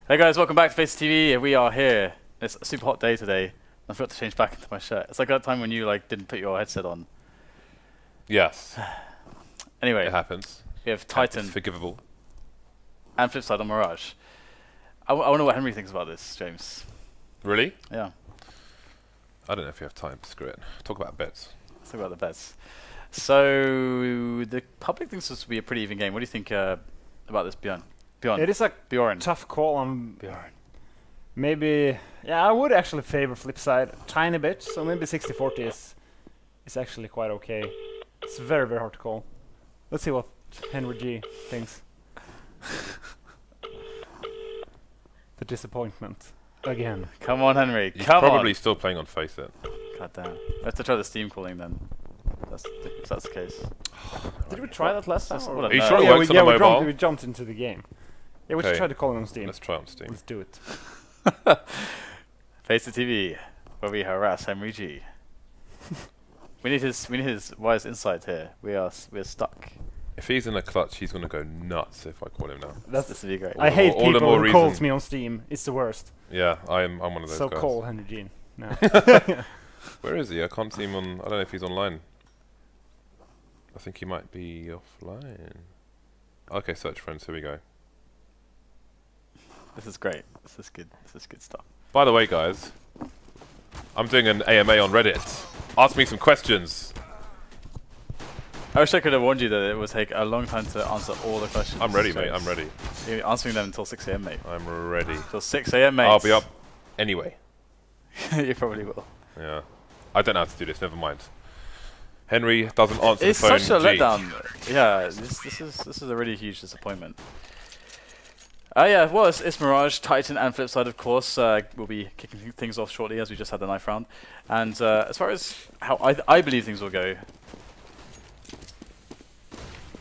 Hey guys, welcome back to FACEIT. We are here. It's a super hot day today. I forgot to change back into my shirt. It's like that time when you didn't put your headset on. Yes. Anyway, it happens. We have Titan. It's forgivable. And Flipside on Mirage. I wonder what Henry thinks about this, James. Really? Yeah. I don't know if you have time. Screw it. Talk about bets. Let's talk about the bets. So the public thinks this will be a pretty even game. What do you think about this, Bjorn? It is a Bjorn. tough call on Bjorn. Maybe, yeah, I would actually favor Flipside a tiny bit, so maybe 60-40 is actually quite okay. It's very, very hard to call. Let's see what Henry G thinks. The disappointment. Again. Come on, Henry. He's Come probably on. still playing on FACEIT. God damn. We have to try the Steam calling then. If that's the case. Did we try that last time? Are you sure it works on a mobile? We jumped into the game. Yeah, we should try to call it on Steam. Let's try on Steam. Let's do it. FACEIT TV, where we harass Henry G. we need his wise insight here. We're stuck. If he's in a clutch, he's gonna go nuts if I call him now. This would be great. I hate people who calls me on Steam. It's the worst. Yeah, I'm one of those so guys. So call Henry G. No. Where is he? I can't see him on. I don't know if he's online. I think he might be offline. Okay, search friends. Here we go. This is great. This is good. This is good stuff. By the way, guys, I'm doing an AMA on Reddit. Ask me some questions. I wish I could have warned you that it would take a long time to answer all the questions. I'm ready, mate. I'm ready. You're answering them until 6 AM, mate. I'm ready. Until 6 AM, mate. I'll be up anyway. You probably will. Yeah. I don't know how to do this. Never mind. Henry doesn't answer it's the phone. It's such a letdown. Yeah, this is a really huge disappointment. Yeah, well, it's Mirage, Titan, and Flipside, of course. We'll be kicking things off shortly, as we just had the knife round. And as far as how I believe things will go,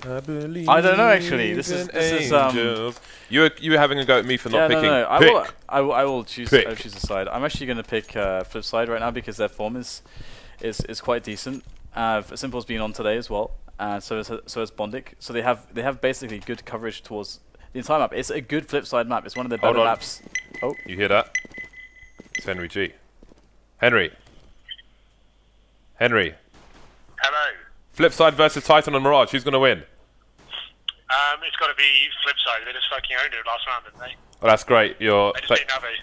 I don't know actually. This is you were having a go at me for not picking. No. I will choose a side. I'm actually going to pick Flipside right now because their form is quite decent. Simple's been on today as well, and so is bondik. So they have basically good coverage towards the entire map. It's a good Flipside map. It's one of the better maps. Oh, you hear that? It's Henry G. Henry. Hello. Flipside versus Titan on Mirage. Who's going to win? It's got to be Flipside. They just fucking owned it last round, didn't they? Oh, that's great.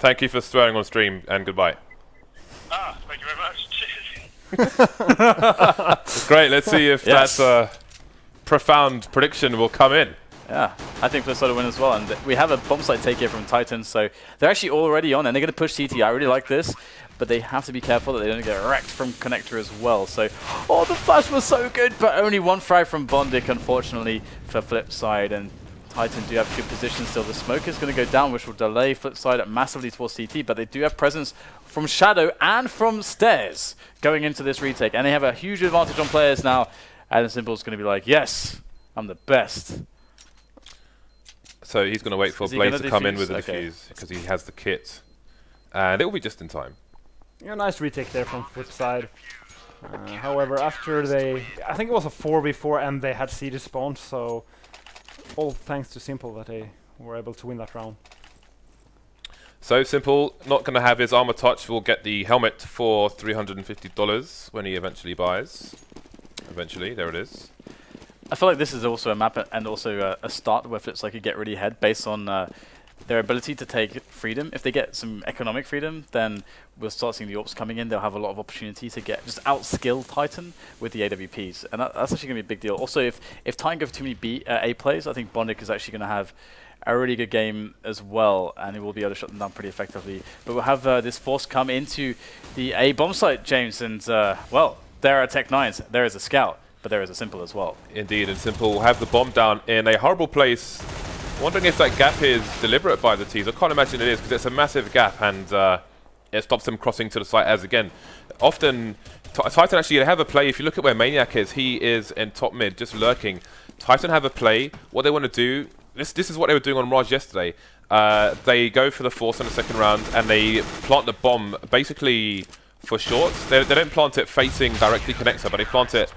Thank you for swearing on stream, and goodbye. Ah, thank you very much. Great. Let's see if that profound prediction will come in. Yeah, I think Flipside will win as well. And we have a bomb site take here from Titan, so they're actually already on, and they're going to push CT. I really like this, but they have to be careful that they don't get wrecked from connector as well. So, oh, the flash was so good, but only one frag from bondik, unfortunately, for Flipside. And Titan do have good position still. The smoke is going to go down, which will delay Flipside massively towards CT, but they do have presence from Shadow and from Stairs going into this retake. And they have a huge advantage on players now. And Simple's going to be like, yes, I'm the best. So he's going to wait for Blade to come in with the defuse because he has the kit. And it will be just in time. Yeah, nice retake there from Flipside. However, after I think it was a 4v4 and they had CD spawned, so all thanks to Simple that they were able to win that round. So Simple, not going to have his armor touch, will get the helmet for $350 when he eventually buys. Eventually, there it is. I feel like this is also a map and also a start where Flipside could get really ahead based on their ability to take freedom. If they get some economic freedom, then we'll start seeing the AWPs coming in. They'll have a lot of opportunity to just outskill Titan with the AWPs, and that's actually going to be a big deal. Also, if Titan go for too many A plays, I think bondik is actually going to have a really good game as well, and he will be able to shut them down pretty effectively. But we'll have this force come into the A bomb site, James, and well, there are Tech 9s. There is a scout, but there is a Simple as well. Indeed, and Simple will have the bomb down in a horrible place. Wondering if that gap is deliberate by the T's. I can't imagine it is because it's a massive gap and it stops them crossing to the site as again. Often, Titan actually have a play. If you look at where Maniac is, he is in top mid, just lurking. Titan have a play. What they want to do, this is what they were doing on Mirage yesterday. They go for the force in the second round and they plant the bomb basically for shorts. They don't plant it facing directly connector, but they plant it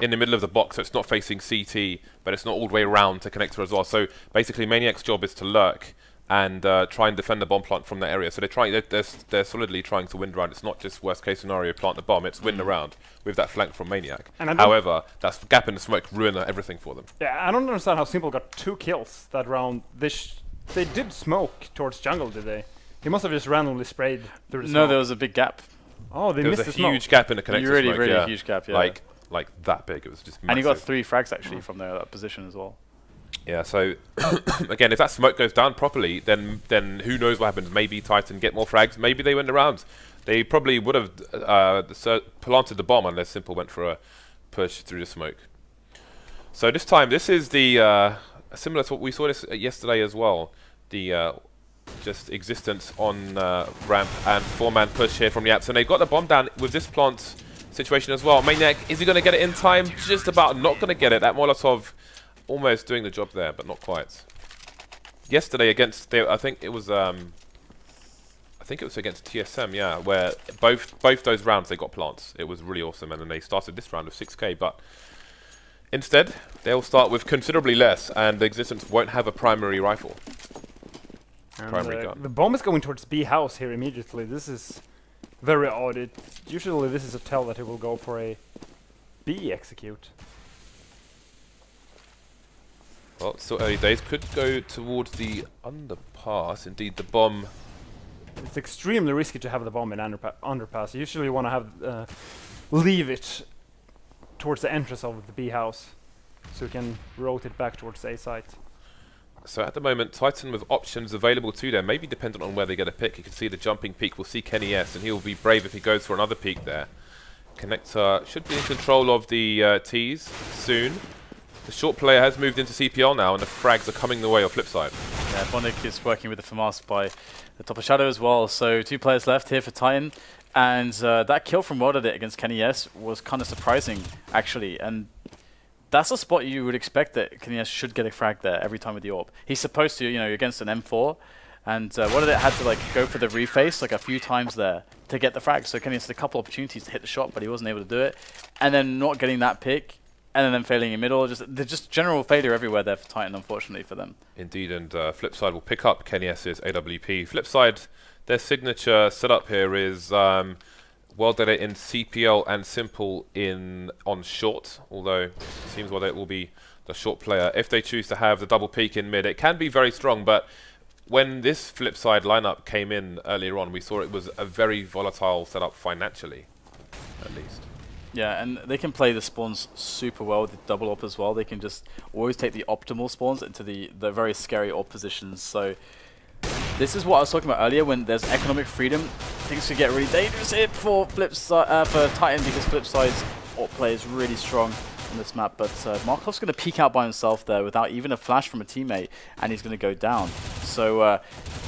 in the middle of the box, so it's not facing CT, but it's not all the way around to connector as well. So basically, Maniac's job is to lurk and try and defend the bomb plant from that area. So they're solidly trying to win the round. It's not just worst case scenario plant the bomb, it's win the round with that flank from Maniac. However, that gap in the smoke ruined everything for them. Yeah, I don't understand how Simple got 2 kills that round. They did smoke towards jungle, did they? He must have just randomly sprayed through the smoke. No, there was a big gap. Oh, they missed the smoke. There was a huge gap in the connector Really, smoke, really huge gap, yeah. Like that big. It was just massive. And he got 3 frags actually from there, that position as well. Yeah, so again, if that smoke goes down properly, then who knows what happens. Maybe Titan get more frags, maybe they win the round. They probably would have planted the bomb unless Simple went for a push through the smoke. So this time, this is the similar to what we saw this yesterday as well. The just existence on ramp and 4-man push here from the apps, and they've got the bomb down with this plant situation as well. Maniac, is he going to get it in time? Just about not going to get it. That Molotov almost doing the job there, but not quite. Yesterday against, I think it was against TSM, yeah, where both those rounds they got plants. It was really awesome, and then they started this round with 6k, but instead they'll start with considerably less, and the Existence won't have a primary rifle. Primary gun. The bomb is going towards B house here immediately. This is very odd. Usually this is a tell that he will go for a B execute. Well, it's still early days. Could go towards the underpass. Indeed, the bomb. It's extremely risky to have the bomb in underpass. Usually you want to have leave it towards the entrance of the B house, so you can rotate back towards the A site. So at the moment, Titan with options available to them, maybe dependent on where they get a pick. You can see the jumping peak. We'll see Kenny S, and he'll be brave if he goes for another peak there. Connector should be in control of the T's soon. The short player has moved into CPL now, and the frags are coming the way of Flipside. Yeah, bondik is working with the FAMAS by the top of Shadow as well. So 2 players left here for Titan. And that kill from WorldEdit against Kenny S was kind of surprising, actually. And that's a spot you would expect that Kenny S should get a frag there every time with the AWP. He's supposed to, you know, against an M4. And WorldEdit had to like go for the reface like a few times there to get the frag. So Kenny S had a couple opportunities to hit the shot, but he wasn't able to do it. And then not getting that pick. And then failing in middle, just general failure everywhere there for Titan, unfortunately for them. Indeed, and Flipside will pick up Kenny S's AWP. Flipside, their signature setup here is WorldEdit in CPL and Simple on short, although it seems WorldEdit will be the short player. If they choose to have the double peak in mid, it can be very strong, but when this Flipside lineup came in earlier on, we saw it was a very volatile setup financially, at least. Yeah, and they can play the spawns super well with the double op as well. They can just always take the optimal spawns into the very scary op positions. So this is what I was talking about earlier. When there's economic freedom, things could get really dangerous here for Flipside, for Titan, because Flipside's op play is really strong on this map. But Markeloff's going to peek out by himself there without even a flash from a teammate, and he's going to go down. So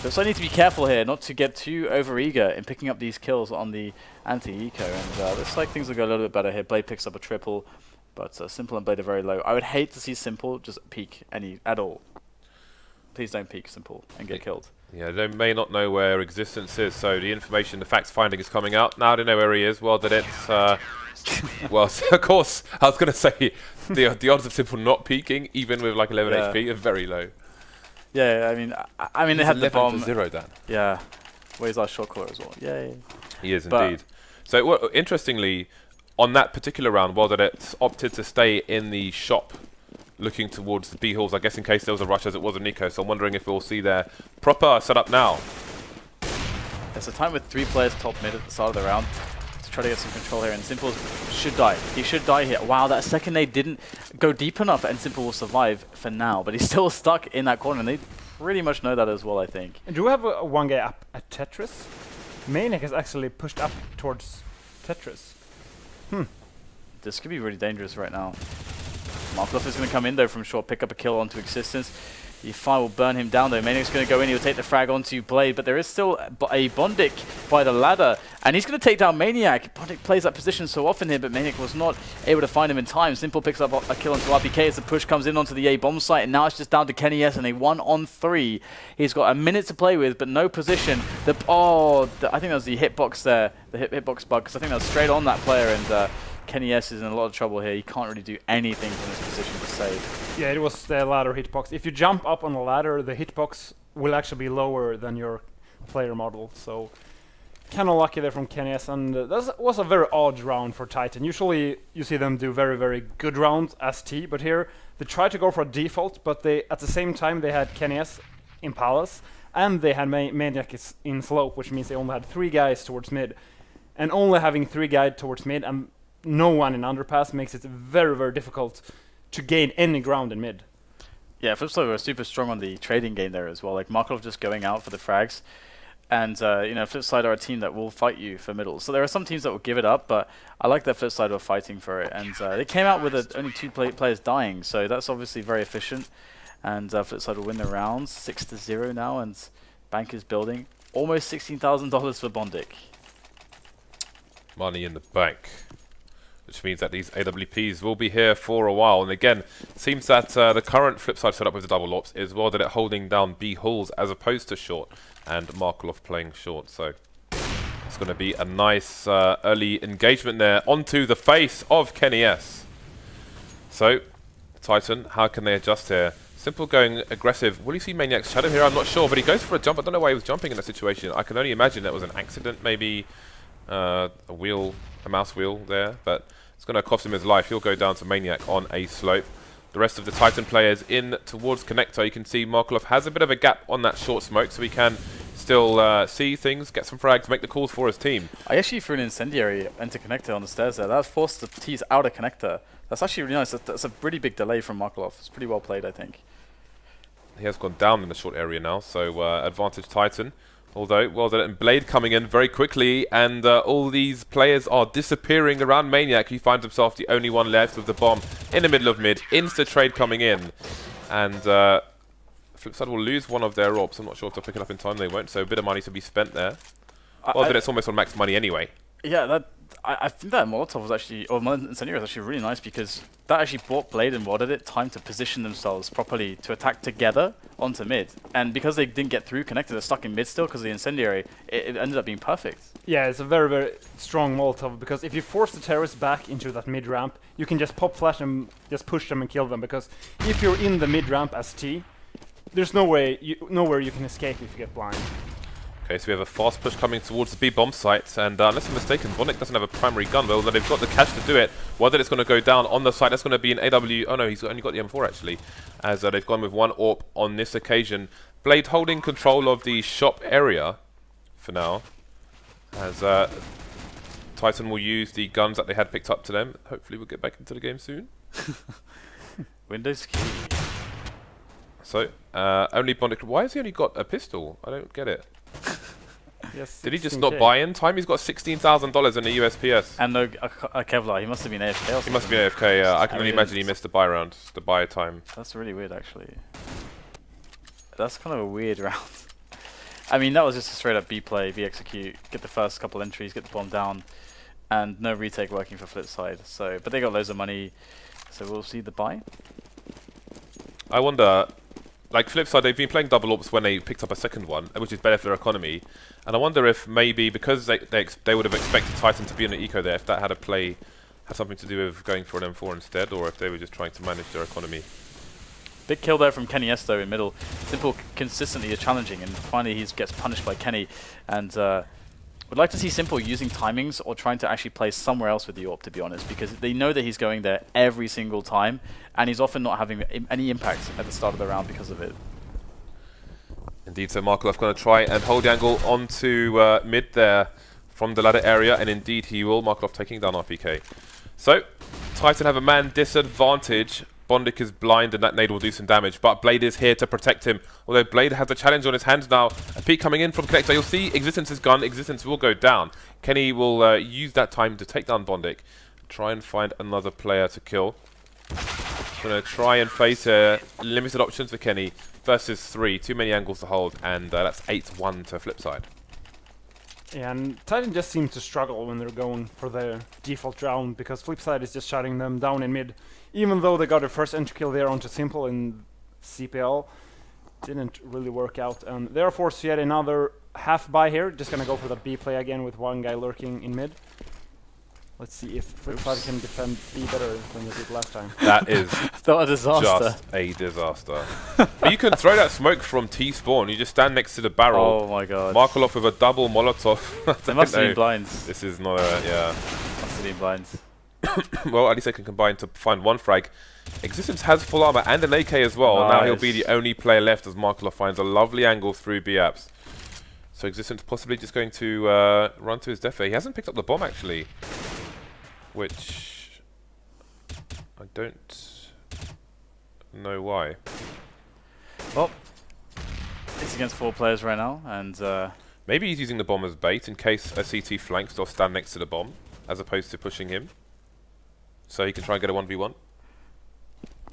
Flipside need to be careful here, not to get too overeager in picking up these kills on the anti-eco. And looks like things will go a little bit better here. Blade picks up a triple, but Simple and Blade are very low. I would hate to see Simple just peek at all. Please don't peek Simple and get killed. Yeah, they may not know where Existence is, so the information, the facts finding is coming out. Now they know where he is. Well, that it's... well, of course, I was going to say the odds of Simple not peeking, even with like 11 HP, are very low. Yeah, I mean they had the bomb. For 0 down. Yeah, well, he's our shot caller as well. Yay. He is indeed. So interestingly, on that particular round, WorldEdit opted to stay in the shop, looking towards the B halls. I guess in case there was a rush, as it was a Nico. So I'm wondering if we'll see their proper setup now. There's a time with 3 players top mid at the start of the round. Try to get some control here, and Simple should die. He should die here. Wow, that second nade didn't go deep enough, and Simple will survive for now, but he's still stuck in that corner, and they pretty much know that as well, I think. And do we have a 1 guy up at Tetris? Maniac has actually pushed up towards Tetris. This could be really dangerous right now. Markelov is going to come in though from short, pick up a kill onto Existence. The fire will burn him down though. Maniac's going to go in, he'll take the frag onto Blade, but there is still a bondik by the ladder, and he's going to take down Maniac. Bondik plays that position so often here, but Maniac was not able to find him in time. Simple picks up a kill onto RpK as the push comes in onto the A bomb site, and now it's just down to Kenny S and a 1-on-3. He's got a minute to play with, but no position. I think that was the hitbox there, the hitbox bug, because I think that was straight on that player, and Kenny S is in a lot of trouble here. He can't really do anything from this position to save. Yeah, it was the ladder hitbox. If you jump up on the ladder, the hitbox will actually be lower than your player model. So kind of lucky there from Kenny S. And that was a very odd round for Titan. Usually you see them do very, very good rounds as T, but here they tried to go for a default, but they at the same time they had Kenny S in Palace, and they had Maniac in slope, which means they only had 3 guys towards mid. And only having 3 guys towards mid and no one in underpass makes it very, very difficult to gain any ground in mid. Yeah, Flipsid were super strong on the trading game there as well. Like Markelov just going out for the frags. And, you know, Flipsid are a team that will fight you for middle. So there are some teams that will give it up, but I like that Flipsid were fighting for it. And they came out with only 2 players dying, so that's obviously very efficient. And Flipsid will win the round, 6-0 now, and bank is building. Almost $16,000 for bondik. Money in the bank, which means that these AWPs will be here for a while. And again, it seems that the current Flipsid setup with the double ops is WorldEdit holding down B halls as opposed to short, and Markelov playing short. So it's going to be a nice early engagement there onto the face of Kenny S. So Titan, how can they adjust here? Simple going aggressive. Will you see Maniac's shadow here? I'm not sure, but he goes for a jump. I don't know why he was jumping in that situation. I can only imagine that was an accident, maybe a mouse wheel there, but it's going to cost him his life. He'll go down to Maniac on a slope. The rest of the Titan players in towards connector. You can see Markelov has a bit of a gap on that short smoke, so he can still see things, get some frags, make the calls for his team. I actually threw an incendiary into connector on the stairs there. That forced the T's out of connector. That's actually really nice. That's a pretty big delay from Markelov. It's pretty well played, I think. He has gone down in the short area now, so advantage Titan. Although, WorldEdit and Blade coming in very quickly, and all these players are disappearing around Maniac. He finds himself the only one left with the bomb in the middle of mid. Insta trade coming in, and Flipsid will lose one of their ops. I'm not sure if they'll pick it up in time. They won't, so a bit of money to be spent there. WorldEdit it's almost on max money anyway. Yeah, I think that Molotov was actually, or Incendiary was actually really nice, because that actually bought Blade and WorldEdit time to position themselves properly to attack together onto mid. And because they didn't get through connected, they're stuck in mid still because of the Incendiary, it ended up being perfect. Yeah, it's a very, very strong Molotov, because if you force the terrorists back into that mid ramp, you can just pop flash them, just push them and kill them, because if you're in the mid ramp as T, there's nowhere you can escape if you get blind. Okay, so we have a fast push coming towards the B bomb site, and unless I'm mistaken, bondik doesn't have a primary gun, but they've got the cash to do it. Whether it's going to go down on the site, that's going to be an AW. Oh no, he's only got the M4 actually, as they've gone with 1 AWP on this occasion. Blade holding control of the shop area for now, as Titan will use the guns that they had picked up to them. Hopefully we'll get back into the game soon. Windows key. So, only bondik. Why has he only got a pistol? I don't get it. Yes, did he just not buy in time? He's got $16,000 in the USPS. And no Kevlar, he must have been AFK or something. He must have been AFK, yeah. I can only imagine he missed the buy round, the buy time. That's really weird, actually. That's kind of a weird round. I mean, that was just a straight up B play, B execute, get the first couple entries, get the bomb down, and no retake working for Flipsid. So, but they got loads of money, so we'll see the buy. I wonder, like Flipsid, they've been playing double ops when they picked up a second one, which is better for their economy. And I wonder if maybe because they would have expected Titan to be in the eco there, if that had something to do with going for an M4 instead, or if they were just trying to manage their economy. Big kill there from Kenny S though in middle. Simple consistently is challenging, and finally he gets punished by Kenny. And would like to see Simple using timings or trying to actually play somewhere else with the AWP, to be honest, because they know that he's going there every single time, and he's often not having any impact at the start of the round because of it. Indeed, so Markelov going to try and hold the angle onto mid there from the ladder area, and indeed he will. Markelov taking down RpK. So, Titan have a man disadvantage. bondik is blind and that nade will do some damage, but Blade is here to protect him. Although Blade has a challenge on his hands now. A peek coming in from connector. You'll see Existence's gun. Existence will go down. Kenny will use that time to take down bondik. Try and find another player to kill. Going to try and face limited options for Kenny. Versus 3, too many angles to hold, and that's 8-1 to Flipsid. Yeah, and Titan just seems to struggle when they're going for their default round, because Flipsid is just shutting them down in mid. Even though they got their first entry kill there onto Simple in CPL, didn't really work out, and they're forced to yet another half buy here. Just gonna go for the B play again with one guy lurking in mid. Let's see if Flipside can defend B better than they did last time. That is a disaster. just a disaster. But you can throw that smoke from T spawn. You just stand next to the barrel. Oh my god. Markelov with a double Molotov. They must have been blinds. This is not a, yeah. Must have been blinds. Well, at least they can combine to find one frag. Existence has full armor and an AK as well. Nice. Now he'll be the only player left as Markelov finds a lovely angle through B-apps. So Existence possibly just going to run to his death there. He hasn't picked up the bomb actually, which I don't know why. Well, it's against 4 players right now, and maybe he's using the bomb as bait in case a CT flanks or stand next to the bomb, as opposed to pushing him, so he can try and get a 1v1.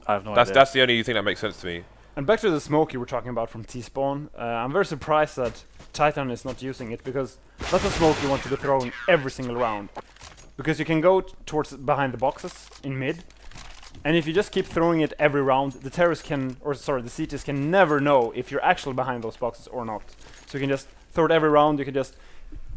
I have no idea. That's the only thing that makes sense to me. And back to the smoke you were talking about from T-spawn, I'm very surprised that Titan is not using it, because that's a smoke you want to be throwing every single round. Because you can go towards behind the boxes in mid, and if you just keep throwing it every round, the terrorists can, or sorry, the CTs can never know if you're actually behind those boxes or not. So you can just throw it every round, you can just,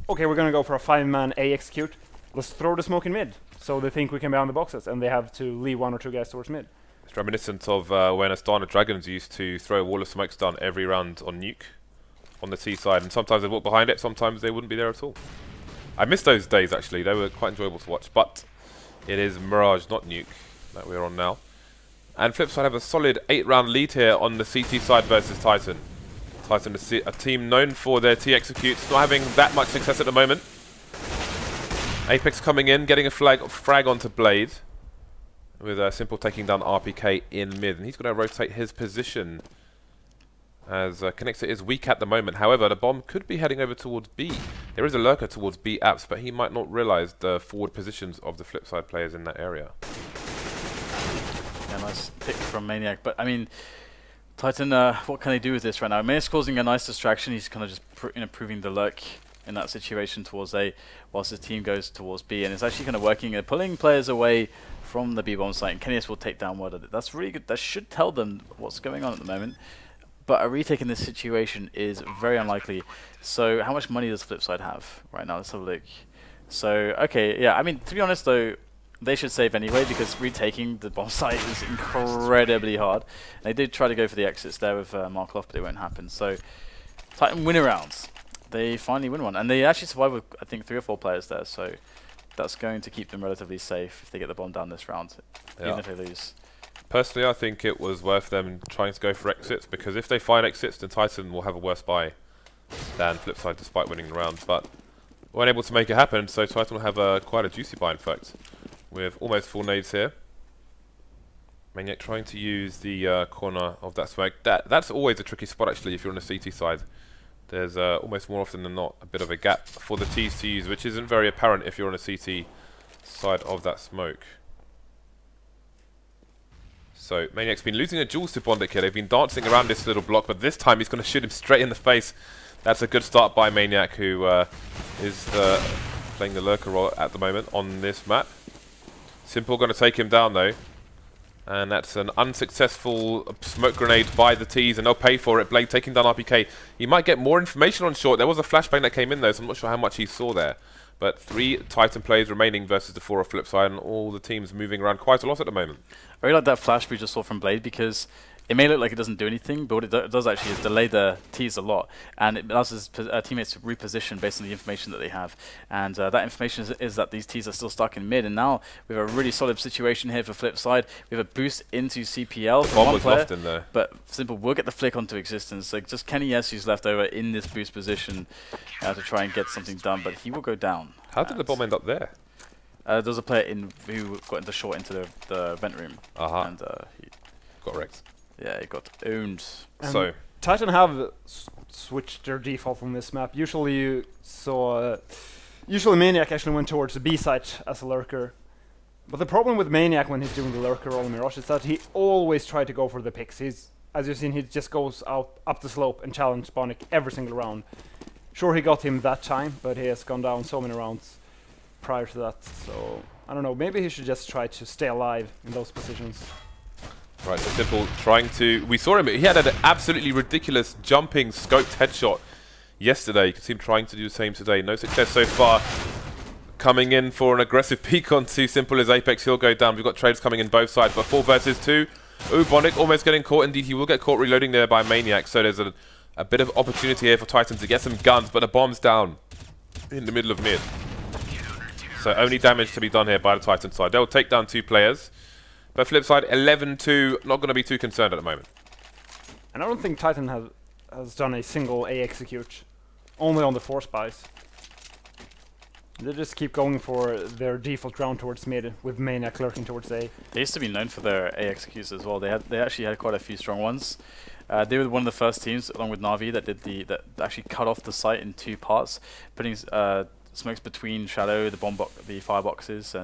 okay, we're gonna go for a 5-man A execute, let's throw the smoke in mid. So they think we can be behind the boxes, and they have to leave 1 or 2 guys towards mid. It's reminiscent of when Astana Dragons used to throw a wall of smokes down every round on Nuke on the T side, and sometimes they'd walk behind it, sometimes they wouldn't be there at all. I miss those days actually, they were quite enjoyable to watch, but it is Mirage, not Nuke, that we're on now. And Flipside have a solid 8-round lead here on the CT side versus Titan. Titan is a team known for their T executes, not having that much success at the moment. Apex coming in, getting a frag onto Blade, with a simple taking down RPK in mid, and he's going to rotate his position as Connector is weak at the moment. However, the bomb could be heading over towards B. There is a lurker towards B apps, but he might not realize the forward positions of the Flipside players in that area. Yeah, nice pick from Maniac, but I mean, Titan, what can they do with this right now? Maniac's causing a nice distraction. He's kind of just proving the lurk in that situation towards A, whilst his team goes towards B, and it's actually kind of working and pulling players away from the B-bomb site, and Kenny's will take down WorldEdit. That's really good. That should tell them what's going on at the moment. But a retake in this situation is very unlikely. So how much money does Flipside have right now? Let's have a look. So, okay, yeah, I mean, to be honest though, they should save anyway, because retaking the bomb site is incredibly hard. And they did try to go for the exits there with Markelov, but it won't happen. So Titan win a round. They finally win one. And they actually survive with, I think, 3 or 4 players there. So that's going to keep them relatively safe if they get the bomb down this round, even if they lose. Personally, I think it was worth them trying to go for exits, because if they find exits, then Titan will have a worse buy than Flipside despite winning the round. But weren't able to make it happen, so Titan will have quite a juicy buy, in fact, with almost full nades here. Maniac trying to use the corner of that smoke. That's always a tricky spot, actually, if you're on the CT side. There's almost more often than not a bit of a gap for the Ts to use, which isn't very apparent if you're on a CT side of that smoke. So Maniac's been losing the jewels to bondik here. They've been dancing around this little block, but this time he's going to shoot him straight in the face. That's a good start by Maniac, who is playing the lurker role at the moment on this map. Simple going to take him down though. And that's an unsuccessful smoke grenade by the Ts, and they'll pay for it. Blade taking down RPK. He might get more information on short. There was a flashbang that came in though, so I'm not sure how much he saw there. But 3 Titan players remaining versus the 4 of Flipside, and all the teams moving around quite a lot at the moment. I really like that flash we just saw from Blade, because it may look like it doesn't do anything, but what it does actually is delay the Ts a lot, and it allows his teammates to reposition based on the information that they have. And that information is that these Ts are still stuck in mid, and now we have a really solid situation here for Flipside. We have a boost into CPL from one player, in there. But Simple will get the flick onto Existence. So just Kenny S who's left over in this boost position to try and get something done, but he will go down. How did the bomb end up there? There's a player who got into short into the vent room, and he got wrecked. Yeah, he got owned. So Titan have switched their default from this map. Usually you saw, usually Maniac actually went towards the B site as a lurker. But the problem with Maniac when he's doing the lurker role in Mirage is that he always tries to go for the picks. As you've seen, he just goes out up the slope and challenges bondik every single round. Sure, he got him that time, but he has gone down so many rounds prior to that. So I don't know, maybe he should just try to stay alive in those positions. Right, so Simple trying to... We saw him, he had an absolutely ridiculous jumping scoped headshot yesterday. You can see him trying to do the same today. No success so far. coming in for an aggressive peek onto Simple as Apex. He'll go down. We've got trades coming in both sides for 4 versus 2. Ooh, bondik almost getting caught. Indeed, he will get caught reloading there by Maniac. So there's a bit of opportunity here for Titan to get some guns, but a bomb's down in the middle of mid. So only damage to be done here by the Titan side. They'll take down 2 players. But flip side, 11-2, not going to be too concerned at the moment. And I don't think Titan has done a single A execute, only on the force buys. They just keep going for their default round towards mid, with Maniac lurking towards A. They used to be known for their A executes as well. They actually had quite a few strong ones. They were one of the first teams, along with Na'Vi, that actually cut off the site in 2 parts, putting smokes between Shadow, the fireboxes,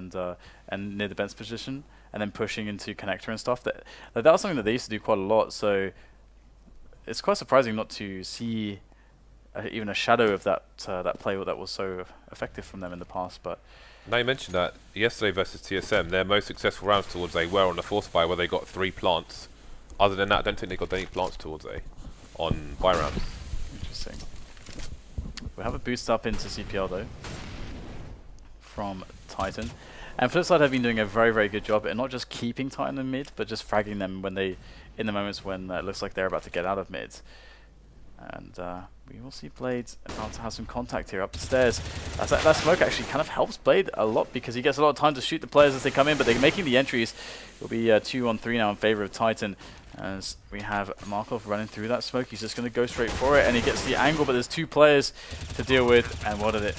and near the bench position, and then pushing into connector and stuff. That was something that they used to do quite a lot. So it's quite surprising not to see even a shadow of that play that was so effective from them in the past. But now you mentioned that yesterday versus TSM, their most successful rounds towards A were on the force buy, where they got 3 plants. Other than that, I don't think they got any plants towards A on buy rounds. Interesting. We have a boost up into CPL though from Titan, and Flipside have been doing a very, very good job at not just keeping Titan in mid, but just fragging them when in the moments when it looks like they're about to get out of mid. And we will see Blade about to have some contact here up the stairs. That smoke actually kind of helps Blade a lot, because he gets a lot of time to shoot the players as they come in, but they're making the entries. It'll be 2-on-3 now in favor of Titan, as we have Markelov running through that smoke. He's just going to go straight for it, and he gets the angle, but there's 2 players to deal with, and WorldEdit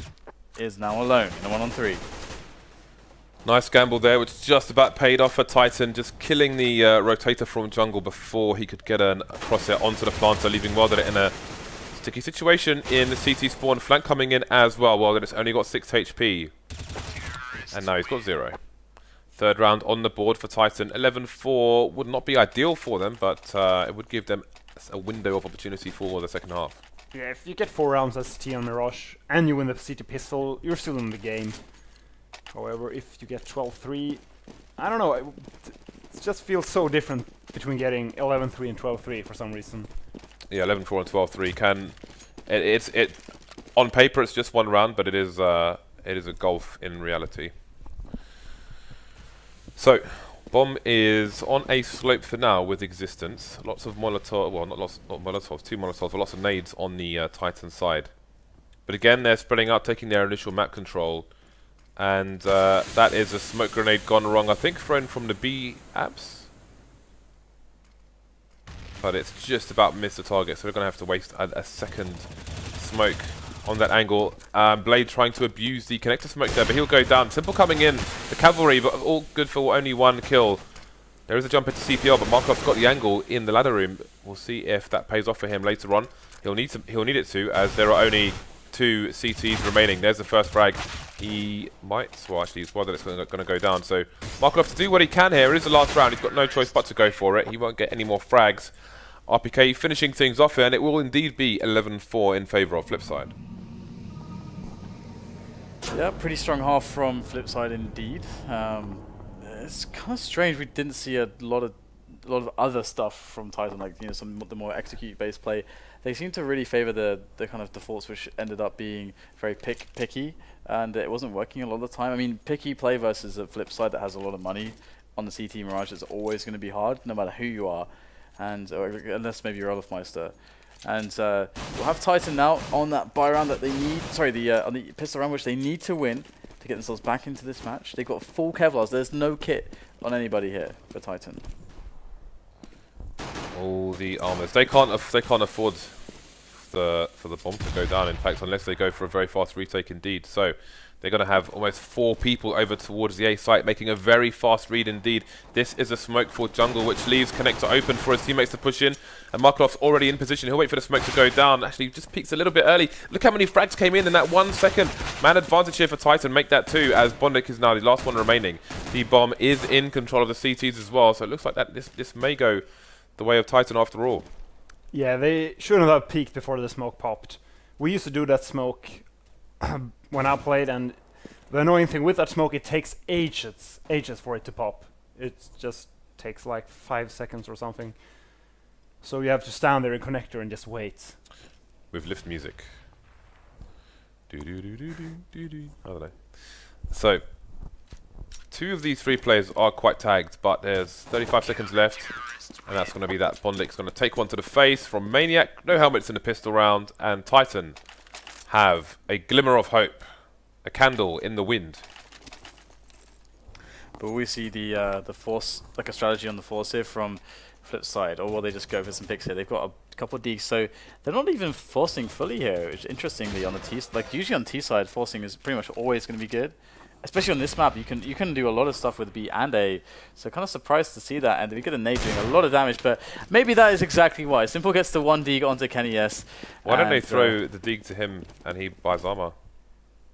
is now alone in a 1-on-3. Nice gamble there, which just about paid off for Titan, just killing the rotator from jungle before he could get a crosshair onto the planter, leaving WorldEdit in a sticky situation in the CT spawn. Flank coming in as well. WorldEdit's only got 6 HP, and now he's got 0. 3rd round on the board for Titan. 11-4 would not be ideal for them, but it would give them a window of opportunity for the second half. Yeah, if you get 4 rounds as T on Mirage, and you win the CT pistol, you're still in the game. However, if you get 12-3, I don't know, it just feels so different between getting 11-3 and 12-3 for some reason. Yeah, 11-4 and 12-3 can... It on paper it's just 1 round, but it is a golf in reality. So, bomb is on a slope for now with existence. Lots of Molotov, well not Molotovs, 2 Molotovs, but lots of nades on the Titan side. But again, they're spreading out, taking their initial map control. And that is a smoke grenade gone wrong, I think thrown from the B apps. But it's just about missed the target, so we're going to have to waste a second smoke on that angle. Blade trying to abuse the connector smoke there, but he'll go down. Simple coming in, the cavalry, but all good for only 1 kill. There is a jump into CPL, but Markelov's got the angle in the ladder room. We'll see if that pays off for him later on. He'll need it to, as there are only 2 CTs remaining. There's the first frag. He might, well actually it's WorldEdit's going to go down, so Markelov to do what he can here. It is the last round, he's got no choice but to go for it. He won't get any more frags. RpK finishing things off here, and it will indeed be 11-4 in favour of Flipside. Yeah, pretty strong half from Flipside indeed. It's kind of strange we didn't see a lot of other stuff from Titan, like some of the more execute-based play. They seem to really favour the kind of defaults, which ended up being very picky, and it wasn't working a lot of the time. I mean, picky play versus a Flipside that has a lot of money on the CT Mirage is always going to be hard, no matter who you are, and unless maybe you're Olafmeister. And we'll have Titan now on that buy round that they need. Sorry, on the pistol round which they need to win to get themselves back into this match. They've got full Kevlars. There's no kit on anybody here for Titan. All the armors. They can't afford for the bomb to go down. In fact, unless they go for a very fast retake indeed. So they're going to have almost 4 people over towards the A site, making a very fast read indeed. This is a smoke for jungle, which leaves connector open for his teammates to push in. And Markelov's already in position. He'll wait for the smoke to go down. Actually, just peeks a little bit early. Look how many frags came in that 1 second. Man advantage here for Titan. Make that 2, as bondik is now the last one remaining. The bomb is in control of the CTs as well. So it looks like that this may go the way of Titan after all. Yeah, they shouldn't have peeked before the smoke popped. We used to do that smoke when I played, and the annoying thing with that smoke, it takes ages for it to pop. It just takes like 5 seconds or something. So you have to stand there in connector and just wait. With lift music. Do do do do do do do. I don't know. So, 2 of these 3 players are quite tagged, but there's 35 seconds left, and that's going to be that bondik's going to take one to the face from Maniac. No helmets in the pistol round, and Titan have a glimmer of hope, a candle in the wind. But we see the force, like a strategy on the force here from Flipside, or will they just go for some picks here? They've got a couple of deeks, so they're not even forcing fully here, which interestingly on the T, like usually on T side, forcing is pretty much always going to be good. Especially on this map, you can do a lot of stuff with B and A, so kind of surprised to see that. And we get a nade doing a lot of damage, but maybe that is exactly why. Simple gets the 1 dig onto Kenny S. Why don't they throw the dig to him and he buys armor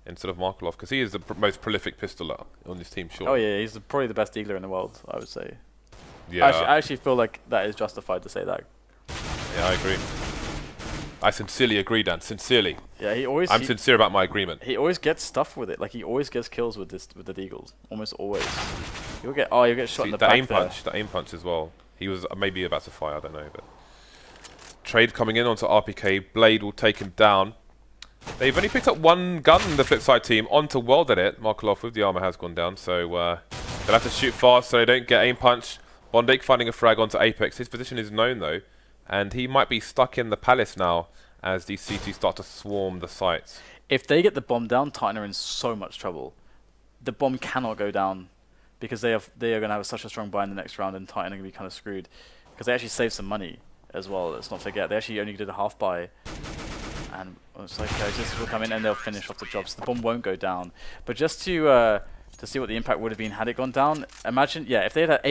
instead of Markelov? Because he is the most prolific pistoler on this team, sure. Oh yeah, he's probably the best deagler in the world, I would say. Yeah. I actually feel like that is justified to say that. Yeah, I agree. I sincerely agree, Dan. Sincerely. Yeah, I'm sincere about my agreement. He always gets stuff with it. Like he always gets kills with the deagles. Almost always. You'll get shot in the back aim punch. The aim punch as well. He was maybe about to fire. I don't know, but trade coming in onto RPK. Blade will take him down. They've only picked up 1 gun in the Flipside team onto WorldEdit. Markelov with the armor has gone down, so they'll have to shoot fast so they don't get aim punch. bondik finding a frag onto Apex. His position is known though, and he might be stuck in the palace now as these CTs start to swarm the sites. If they get the bomb down, Titan are in so much trouble. The bomb cannot go down because they are going to have such a strong buy in the next round, and Titan are going to be kind of screwed because they actually saved some money as well. Let's not forget they actually only did a half buy, and it's like this will come in and they'll finish off the job. So the bomb won't go down. But just to see what the impact would have been had it gone down, imagine if they had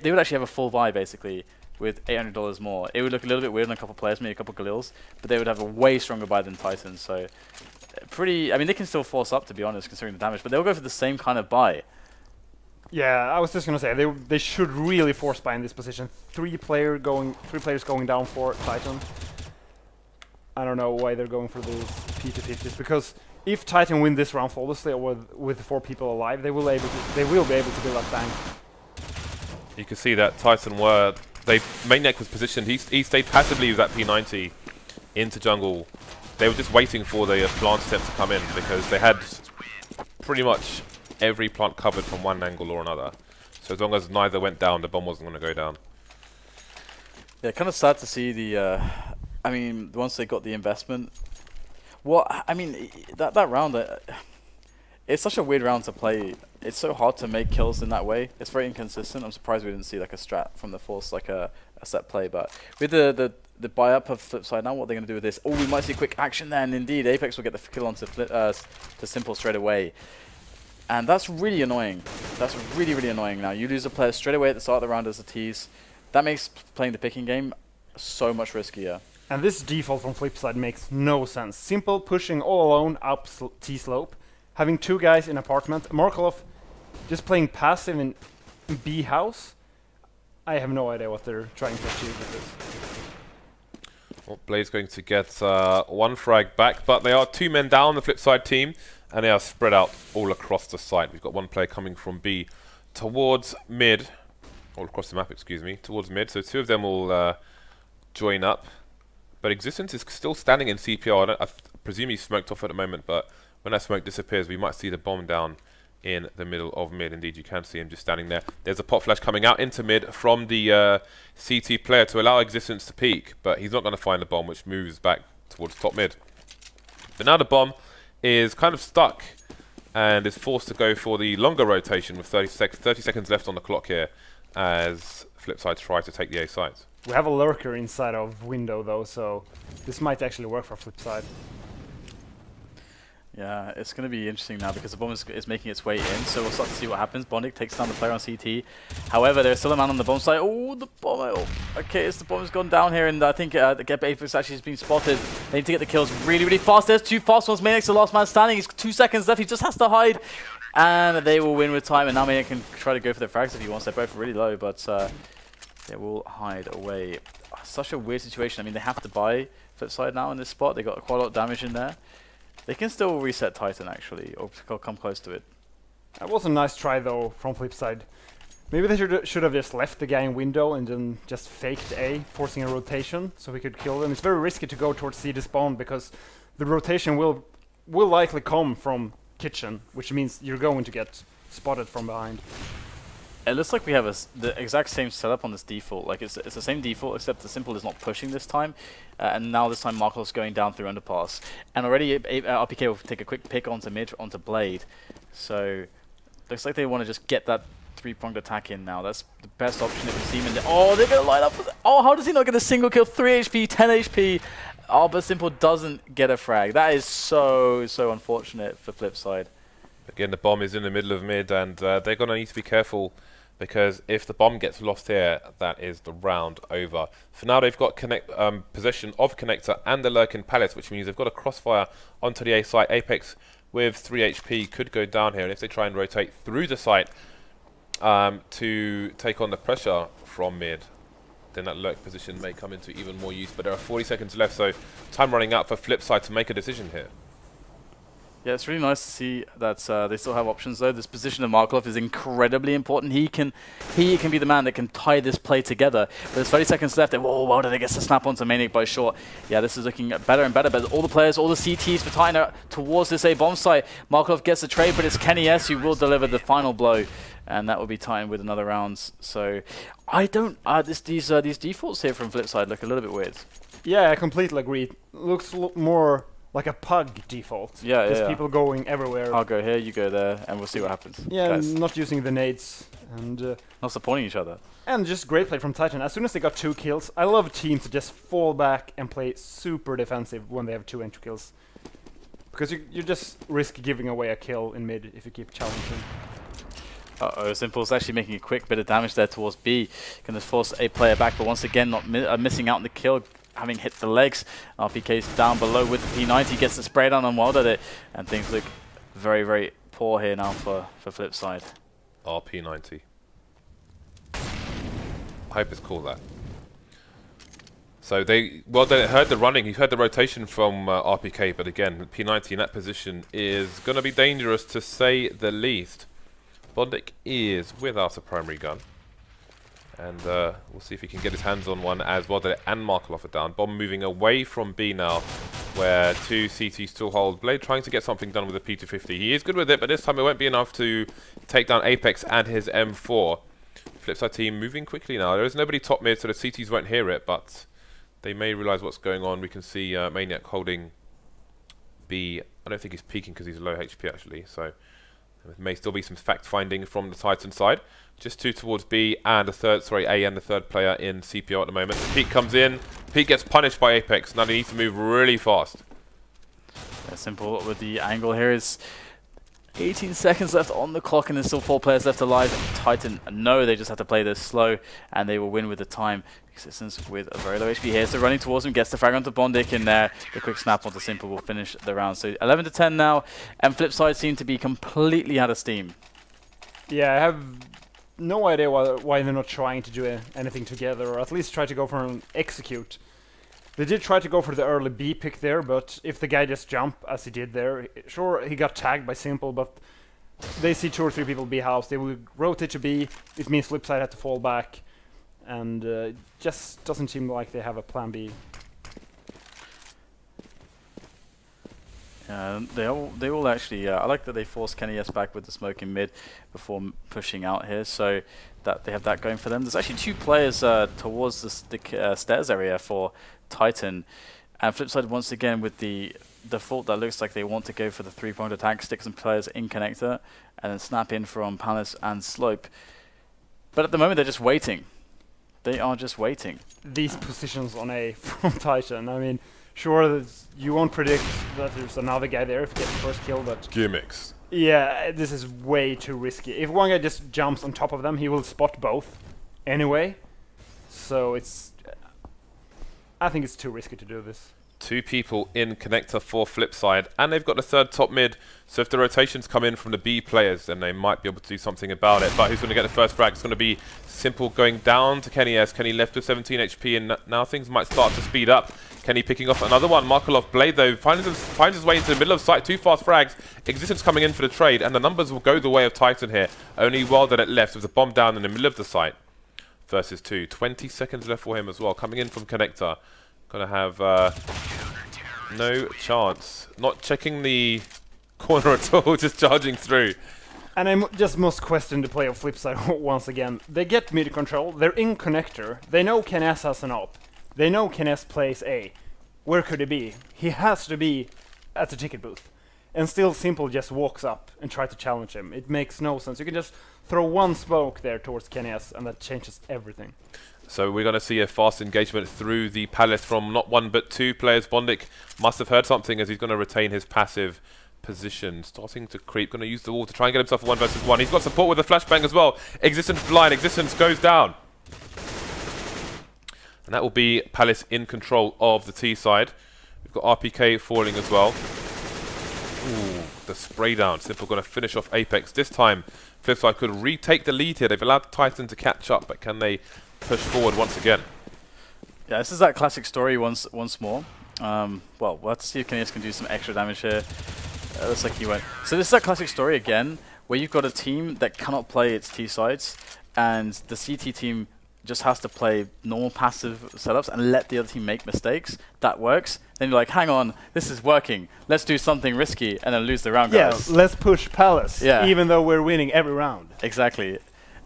they would actually have a full buy basically. With $800 more, it would look a little bit weird on a couple players, maybe a couple Galils, but they would have a way stronger buy than Titan. So, I mean, they can still force up to be honest, considering the damage, but they'll go for the same kind of buy. Yeah, I was just gonna say they should really force buy in this position. 3 players going down for Titan. I don't know why they're going for these P250s, because if Titan win this round flawlessly or with 4 people alive, they will be able to build up tank. You can see that Titan were. Maniac was positioned. He stayed passively with that P90 into jungle. They were just waiting for the plant step to come in because they had pretty much every plant covered from one angle or another. So as long as neither went down, the bomb wasn't going to go down. Yeah, kind of sad to see the. I mean, once they got the investment, I mean, that round. It's such a weird round to play. It's so hard to make kills in that way. It's very inconsistent. I'm surprised we didn't see like a strat from the Force, like a set play. But with the buy up of Flipside now, what they're going to do with this? Oh, we might see quick action there, and indeed, Apex will get the kill onto to Simple straight away. And that's really annoying. That's really, really annoying now. You lose a player straight away at the start of the round as a tease. That makes playing the picking game so much riskier. And this default from Flipside makes no sense. Simple pushing all alone up T-slope. Having 2 guys in apartment. Markelov just playing passive in B house. I have no idea what they're trying to achieve with this. Well, Blade's going to get 1 frag back, but they are 2 men down, the Flipside team, and they are spread out all across the site. We've got 1 player coming from B towards mid, all across the map, excuse me, towards mid. So 2 of them will join up. But Existence is still standing in CPR. I presume he's smoked off at the moment, but when that smoke disappears, we might see the bomb down in the middle of mid. Indeed, you can see him just standing there. There's a pot flash coming out into mid from the CT player to allow Existence to peek, but he's not going to find the bomb, which moves back towards top mid. But now the bomb is kind of stuck and is forced to go for the longer rotation with 30 seconds left on the clock here as Flipside tries to take the A sites. We have a lurker inside of window though, so this might actually work for Flipside. Yeah, it's going to be interesting now because the bomb is making its way in, so we'll start to see what happens. bondik takes down the player on CT. However, there's still a man on the bomb side. Oh, the bomb. Oh, okay, the bomb has gone down here, and I think the Apex actually has been spotted. They need to get the kills really, really fast. There's 2 fast ones. Maniac's the last man standing. He's 2 seconds left. He just has to hide, and they will win with time. And now Maniac can try to go for the frags if he wants. They're both really low, but they will hide away. Such a weird situation. I mean, they have to buy Flipside now in this spot. They got quite a lot of damage in there. They can still reset Titan actually, or come close to it. That was a nice try though from Flipside. Maybe they should have just left the guy in window and then just faked A, forcing a rotation so we could kill them. It's very risky to go towards C spawn because the rotation will likely come from kitchen, which means you're going to get spotted from behind. It looks like we have the exact same setup on this default. Like it's the same default, except the Simple is not pushing this time, and now this time Markelov's going down through underpass, and already RpK will take a quick pick onto mid onto Blade. So looks like they want to just get that three-pronged attack in now. That's the best option if you see him. Oh, they're gonna line up. Oh, how does he not get a single kill? 3 HP, 10 HP. Oh, but Simple doesn't get a frag. That is so unfortunate for Flipside. Again, the bomb is in the middle of mid, and they're going to need to be careful, because if the bomb gets lost here, that is the round over. For now, they've got possession of Connector and the Lurking Palace, which means they've got a crossfire onto the A site. Apex with 3 HP could go down here, and if they try and rotate through the site to take on the pressure from mid, then that lurk position may come into even more use. But there are 40 seconds left, so time running out for Flipside to make a decision here. Yeah, it's really nice to see that they still have options though. This position of Markelov is incredibly important. He can be the man that can tie this play together. But there's 30 seconds left. Whoa, wow, did they get to snap onto Maniac by short? Yeah, this is looking better and better. But all the players, all the CTs for Titan are towards this A bomb site. Markelov gets the trade, but it's Kenny S who will deliver the final blow. And that will be Titan with another round. So I don't these defaults here from Flipside look a little bit weird. Yeah, I completely agree. Looks more like a pug default. Yeah, There's people going everywhere. I'll go here, you go there, and we'll see what happens. Yeah, guys. not using the nades and Not supporting each other. and just great play from Titan. As soon as they got 2 kills, I love teams to just fall back and play super defensive when they have 2 entry kills, because you just risk giving away a kill in mid if you keep challenging. Uh-oh, Simple's actually making a quick bit of damage there towards B. Going to force a player back, but once again not missing out on the kill, having hit the legs. RpK's down below with the P90, gets the spray down on WorldEdit, and things look very poor here now for Flipside. RP90. I hope it's called that. So WorldEdit heard the running, he heard the rotation from RpK, but again, P90 in that position is going to be dangerous to say the least. bondik is without a primary gun, and we'll see if he can get his hands on one as WorldEdit and Markelov are down. Bomb moving away from B now, where 2 CT still hold. Blade trying to get something done with the P250. He is good with it, but this time it won't be enough to take down Apex and his M4. Flipside team moving quickly now. There is nobody top mid, so the CTs won't hear it, but they may realize what's going on. We can see Maniac holding B. I don't think he's peeking because he's low HP actually, so there may still be some fact-finding from the Titan side. Just 2 towards B and A and the third player in CPO at the moment. The peek comes in. Peek gets punished by Apex. Now they need to move really fast. Yeah, Simple with the angle here is 18 seconds left on the clock, and there's still 4 players left alive. Titan know they just have to play this slow, and they will win with the time. Existence with a very low HP here, so running towards him, gets the frag onto bondik in there. The quick snap onto Simple will finish the round. So 11 to 10 now, and Flipside seem to be completely out of steam. Yeah, I have no idea why they're not trying to do anything together, or at least try to go for an execute. They did try to go for the early B pick there, but if the guy just jump as he did there, sure, he got tagged by Simple, but they see 2 or 3 people B house. They will rotate to B. It means Flipside had to fall back, and just doesn't seem like they have a plan B. They all actually. I like that they forced Kenny S back with the smoke in mid before pushing out here, so that they have that going for them. There's actually 2 players towards the stairs area for Titan, and Flipside once again with the default that looks like they want to go for the 3-pronged attack, stick some players in connector, and then snap in from Palace and Slope. But at the moment they're just waiting. They are just waiting. These positions on A from Titan, I mean, sure, you won't predict that there's another guy there if you get the first kill, but Gimmicks. yeah, this is way too risky. If one guy just jumps on top of them, he will spot both anyway. So I think it's too risky to do this. 2 people in connector for Flipside, and they've got the third top mid, so if the rotations come in from the B players, then they might be able to do something about it. But who's going to get the first frag? It's going to be Simple going down to Kenny S. Kenny left with 17 HP, and now things might start to speed up. Kenny picking off another one. Markelov Blade, though, finds his way into the middle of sight. 2 fast frags. Existence coming in for the trade, and the numbers will go the way of Titan here. Only WorldEdit left with the bomb down in the middle of the site. Versus 2. 20 seconds left for him as well. Coming in from connector. Gonna have no chance. Not checking the corner at all, just charging through. And I just must question the play of Flipside once again. They get mid control, they're in connector, they know Quiquerez has an op, they know Quiquerez plays A. Where could he be? He has to be at the ticket booth. And still Simple just walks up and tries to challenge him. It makes no sense. You can just throw one smoke there towards Quiquerez and that changes everything. So we're going to see a fast engagement through the palace from not one but two players. bondik must have heard something as he's going to retain his passive position. Starting to creep, going to use the wall to try and get himself a 1 versus 1. He's got support with a flashbang as well. Existence blind, Existence goes down. And that will be Palace in control of the T side. We've got RPK falling as well. Ooh, the spray down. Simple going to finish off Apex. This time, Flipside could retake the lead here. They've allowed Titan to catch up, but can they push forward once again? Yeah, this is that classic story once more. Well, we'll have to see if Quiquerez can do some extra damage here. Looks like he went. So this is that classic story again, where you've got a team that cannot play its T sides, and the CT team just has to play normal passive setups and let the other team make mistakes. That works. Then you're like, hang on, this is working. Let's do something risky and then lose the round, guys. Yeah, let's push Palace, even though we're winning every round. Exactly.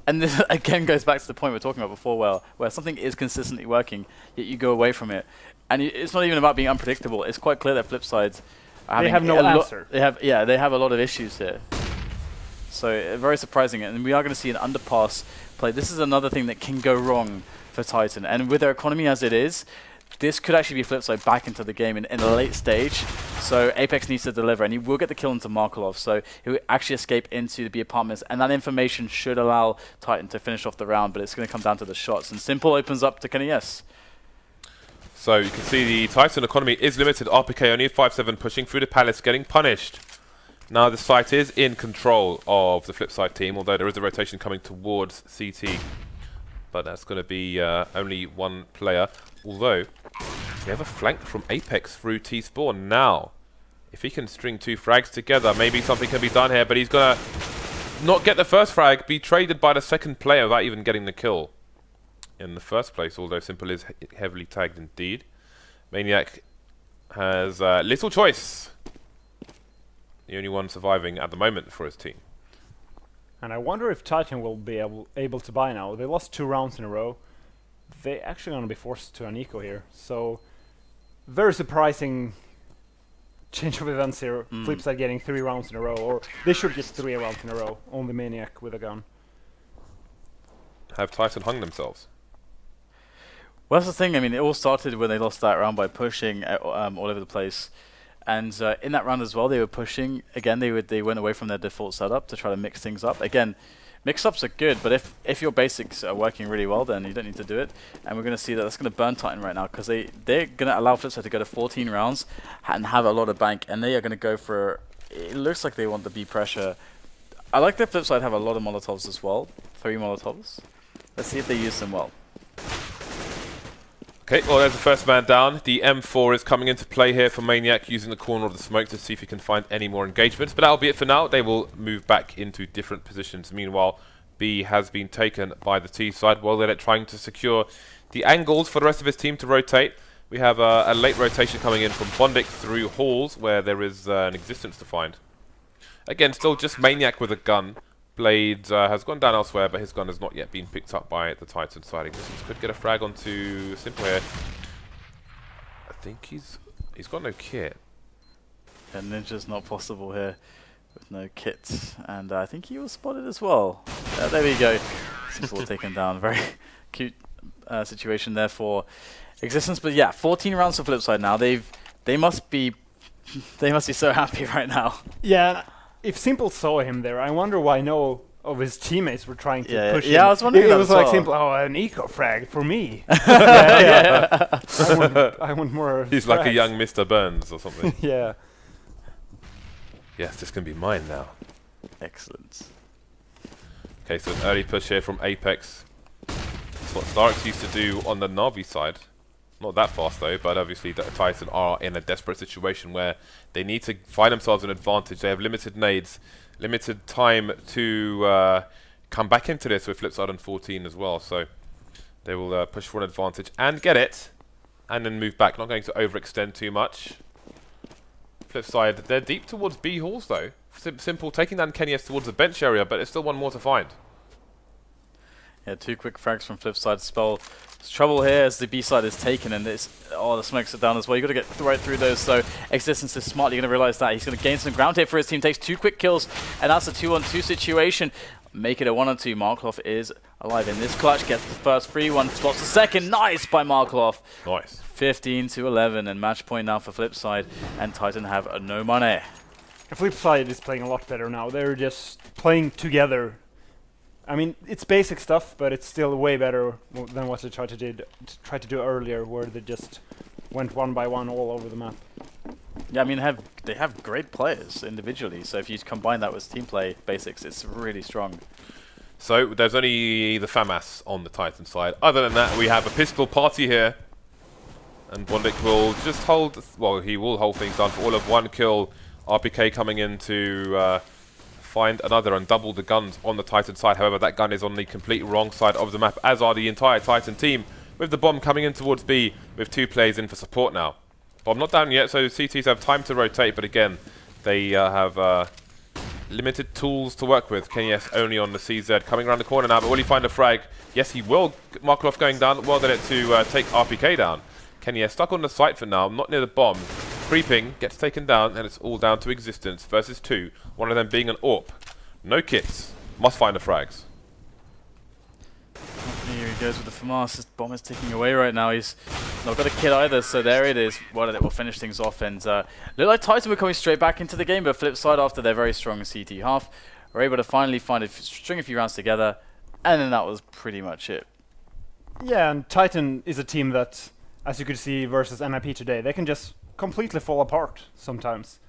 And this again goes back to the point we were talking about before, where something is consistently working, yet you go away from it. And it's not even about being unpredictable. It's quite clear that Flipside's they have no answer. They have a lot of issues here. So very surprising, and we are going to see an underpass play. This is another thing that can go wrong for Titan, and with their economy as it is, this could actually be Flipside back into the game in a late stage. So Apex needs to deliver, and he will get the kill into Markelov, so he will actually escape into the B apartments, and that information should allow Titan to finish off the round, but it's going to come down to the shots, and Simple opens up to Quiquerez. So you can see the Titan economy is limited. RPK only 5-7 pushing through the Palace, getting punished. Now the site is in control of the Flipside team, although there is a rotation coming towards CT. But that's going to be only one player. Although, we have a flank from Apex through T-Spawn. Now, if he can string two frags together, maybe something can be done here. But he's going to not get the first frag, be traded by the second player without even getting the kill in the first place. Although Simple is heavily tagged indeed. Maniac has little choice. The only one surviving at the moment for his team. And I wonder if Titan will be able to buy now. They lost 2 rounds in a row. They actually going to be forced to an eco here. So, very surprising change of events here. Flipside getting 3 rounds in a row. Or they should get 3 rounds in a row. Only Maniac with a gun. Have Titan hung themselves? Well, that's the thing. I mean, it all started when they lost that round by pushing all over the place. And in that round as well, they were pushing. Again, they went away from their default setup to try to mix things up. Again, mix-ups are good, but if your basics are working really well, then you don't need to do it. And we're going to see that that's going to burn Titan right now, because they're going to allow Flipside to go to 14 rounds and have a lot of bank. And they are going to go for, it looks like they want the B pressure. I like that Flipside have a lot of Molotovs as well. 3 Molotovs. Let's see if they use them well. Okay, well there's the first man down. The M4 is coming into play here for Maniac, using the corner of the smoke to see if he can find any more engagements. But that'll be it for now. They will move back into different positions. Meanwhile, B has been taken by the T side. WorldEdit trying to secure the angles for the rest of his team to rotate. We have a late rotation coming in from bondik through halls, where there is an Existence to find. Again, still just Maniac with a gun. Blade has gone down elsewhere, but his gun has not yet been picked up by the Titan side. Existence could get a frag onto Simple here. I think he's got no kit. And Ninja's not possible here with no kits. And I think he was spotted as well. There we go. Simple taken down. Very cute situation there for Existence. But yeah, 14 rounds for Flipside now. They must be so happy right now. Yeah. If Simple saw him there, I wonder why no of his teammates were trying to push him. Yeah, I was wondering. It was like Simple, oh, an eco frag for me. I want more. He's frags. Like a young Mr. Burns or something. Yeah. Yes, this can be mine now. Excellent. Okay, so an early push here from Apex. That's what Starks used to do on the Na'Vi side. Not that fast though, but obviously the Titan are in a desperate situation where they need to find themselves an advantage. They have limited nades, limited time to come back into this with Flipside on 14 as well. So they will push for an advantage and get it, and then move back. Not going to overextend too much. flip side, they're deep towards B halls though. Simple taking down Kenyes towards the bench area, but it's still one more to find. Yeah, 2 quick frags from Flipside. Spell trouble here as the B side is taken, and it's the smokes are down as well. You got to get right through those. So Existence is smart. You're going to realize that he's going to gain some ground here for his team. Takes 2 quick kills, and that's a 2-on-2 situation. Make it a 1-on-2. Markelov is alive in this clutch. Gets the first free one. Spots the second. Nice by Markelov. Nice. 15-11, and match point now for Flipside, and Titan have no money. Flipside is playing a lot better now. They're just playing together. I mean, it's basic stuff, but it's still way better than what they tried to do earlier, where they just went one by one all over the map. Yeah, I mean, they have great players individually, so if you combine that with team play basics, it's really strong. So there's only the FAMAS on the Titan side. Other than that, we have a pistol party here. And bondik will just hold, well, he will hold things down for all of 1 kill. RpK coming in to find another and double the guns on the Titan side. However, that gun is on the complete wrong side of the map, as are the entire Titan team, with the bomb coming in towards B, with 2 players in for support now. Bomb not down yet, so CTs have time to rotate, but again, they have limited tools to work with. Kenyes only on the CZ, coming around the corner now, but will he find a frag? Yes, he will. Markelov going down, well done it to take RpK down. Kenyes stuck on the site for now, not near the bomb. Creeping, gets taken down, and it's all down to Existence versus 2. One of them being an AWP. No kits. Must find the frags. Here he goes with the FAMAS. This bomb is ticking away right now. He's not got a kit either, so there it is. WorldEdit will finish things off, and look like Titan were coming straight back into the game, but Flipside, after their very strong CT half, were able to finally string a few rounds together, and then that was pretty much it. Yeah, and Titan is a team that, as you could see versus NIP today, they can just completely fall apart sometimes.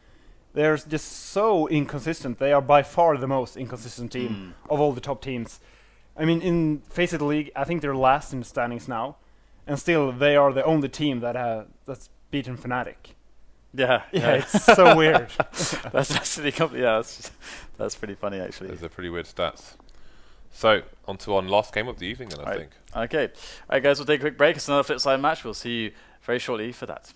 They're just so inconsistent. They are by far the most inconsistent team of all the top teams. I mean, in FACEIT League, I think they're last in the standings now, and still they are the only team that's beaten Fnatic. Yeah, it's so weird. that's pretty funny actually. Those are pretty weird stats. So, on to our last game of the evening then, I think. Okay. Alright guys, we'll take a quick break. It's another Flipside match. We'll see you very shortly for that.